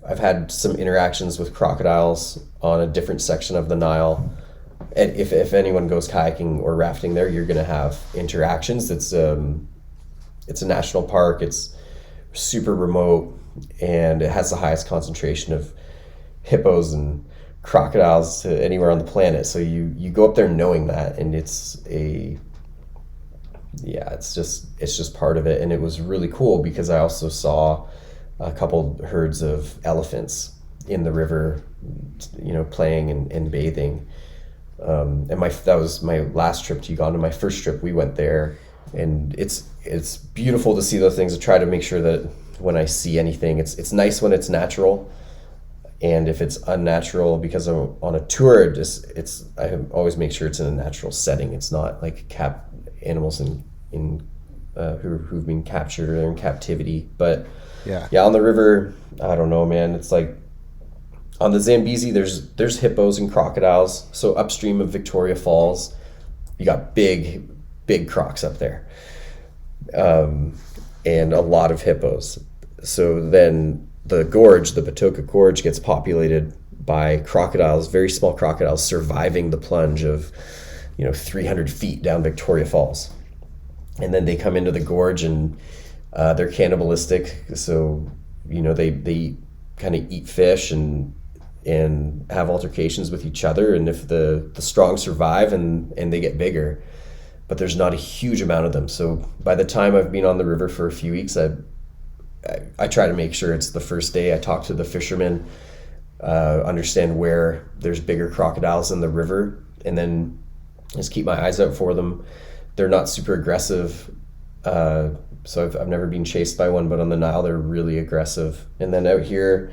I've had some interactions with crocodiles on a different section of the Nile. And if anyone goes kayaking or rafting there, you're going to have interactions. It's a national park. It's super remote, and it has the highest concentration of hippos and crocodiles to anywhere on the planet. So you go up there knowing that, and it's just part of it. And it was really cool because I also saw a couple herds of elephants in the river, playing and bathing. And that was my last trip to Uganda. My first trip, we went there, and it's beautiful to see those things. I try to make sure that when I see anything, it's nice when it's natural, and if it's unnatural, because I'm on a tour, I always make sure it's in a natural setting. It's not like animals who've been captured or in captivity. But yeah, on the river, I don't know, man. It's like on the Zambezi, there's hippos and crocodiles. So upstream of Victoria Falls, you got big crocs up there, and a lot of hippos. So then the Patoka Gorge, gets populated by crocodiles, very small crocodiles, surviving the plunge of 300 feet down Victoria Falls. And then they come into the gorge, and they're cannibalistic. So they kind of eat fish and have altercations with each other. And if the strong survive, and they get bigger, but there's not a huge amount of them. So by the time I've been on the river for a few weeks, I try to make sure it's the first day. I talk to the fishermen, understand where there's bigger crocodiles in the river, and then just keep my eyes out for them. They're not super aggressive, so I've never been chased by one, but on the Nile they're really aggressive. And then out here,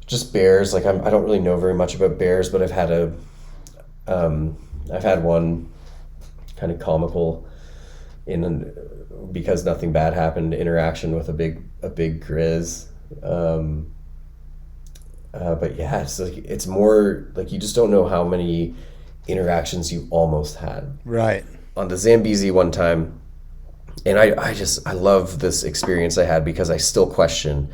just bears. Like I don't really know very much about bears, but I've had one kind of comical because nothing bad happened, interaction with a big grizz. But yeah, it's more like you just don't know how many interactions you almost had. Right. On the Zambezi one time, and I love this experience I had, because I still question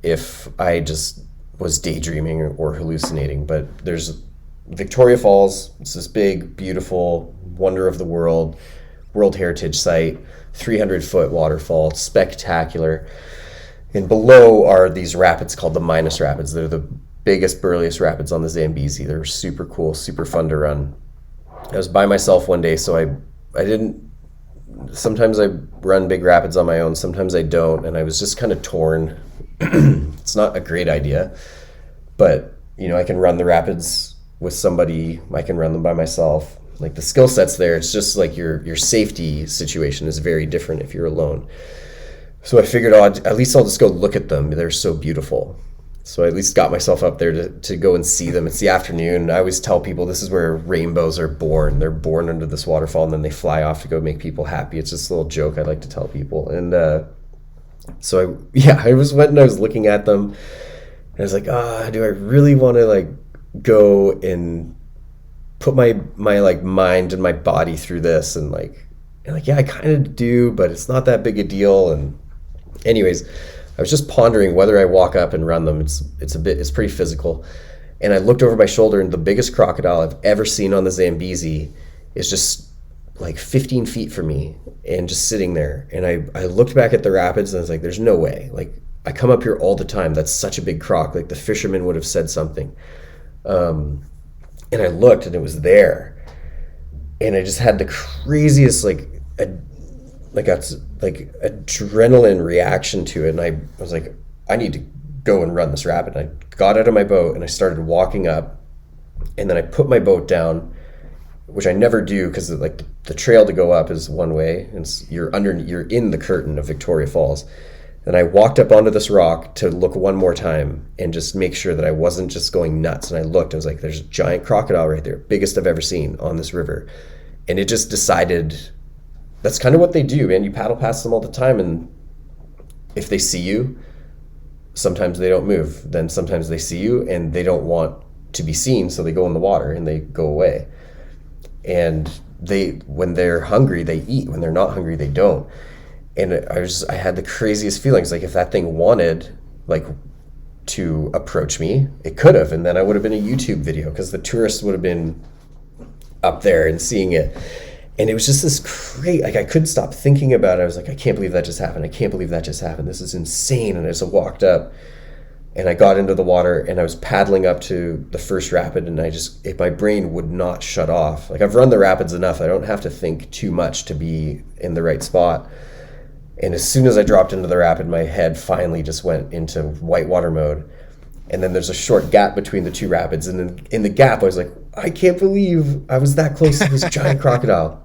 if I just was daydreaming or hallucinating. But there's Victoria Falls. It's this big, beautiful, wonder of the world, World Heritage Site, 300-foot waterfall. It's spectacular. And below are these rapids called the Minas Rapids. They're the biggest, burliest rapids on the Zambezi. They're super cool, super fun to run. I was by myself one day, so I didn't. Sometimes I run big rapids on my own, sometimes I don't, and I was just kind of torn. It's not a great idea, but I can run the rapids with somebody, I can run them by myself. Like the skill set's there. It's just like your safety situation is very different if you're alone. So I figured, at least I'll just go look at them. They're so beautiful. So I at least got myself up there to go and see them. It's the afternoon. I always tell people this is where rainbows are born. They're born under this waterfall, and then they fly off to go make people happy. It's just a little joke I like to tell people. And so I was went and I was looking at them, and I was like, do I really want to go and put my mind and my body through this? And yeah, I kind of do, but it's not that big a deal. And anyways, I was just pondering whether I walk up and run them. It's pretty physical. And I looked over my shoulder, and the biggest crocodile I've ever seen on the Zambezi is just 15 feet from me and just sitting there. And I looked back at the rapids, and I was like, there's no way. I come up here all the time. That's such a big croc. The fisherman would have said something. And I looked, and it was there. And I just had the craziest adrenaline reaction to it. And I was like, I need to go and run this rapid. And I got out of my boat, and I started walking up, and then I put my boat down, which I never do, because the trail to go up is one way, and you're in the curtain of Victoria Falls. And I walked up onto this rock to look one more time and just make sure that I wasn't just going nuts. And I looked, I was like, there's a giant crocodile right there, biggest I've ever seen on this river. And it just decided, that's kind of what they do, man. You paddle past them all the time, and if they see you, sometimes they don't move. Then sometimes they see you and they don't want to be seen, so they go in the water and they go away. And when they're hungry, they eat. When they're not hungry, they don't. And I had the craziest feelings. If that thing wanted, to approach me. It could have, and then I would have been a YouTube video because the tourists would have been up there and seeing it. And it was just this great, like I couldn't stop thinking about it. I was like, I can't believe that just happened. I can't believe that just happened. This is insane. And I just walked up and I got into the water and I was paddling up to the first rapid, and my brain would not shut off. Like I've run the rapids enough. I don't have to think too much to be in the right spot. And as soon as I dropped into the rapid, my head finally just went into whitewater mode. And then there's a short gap between the two rapids. And then in the gap, I was like, I can't believe I was that close to this giant crocodile.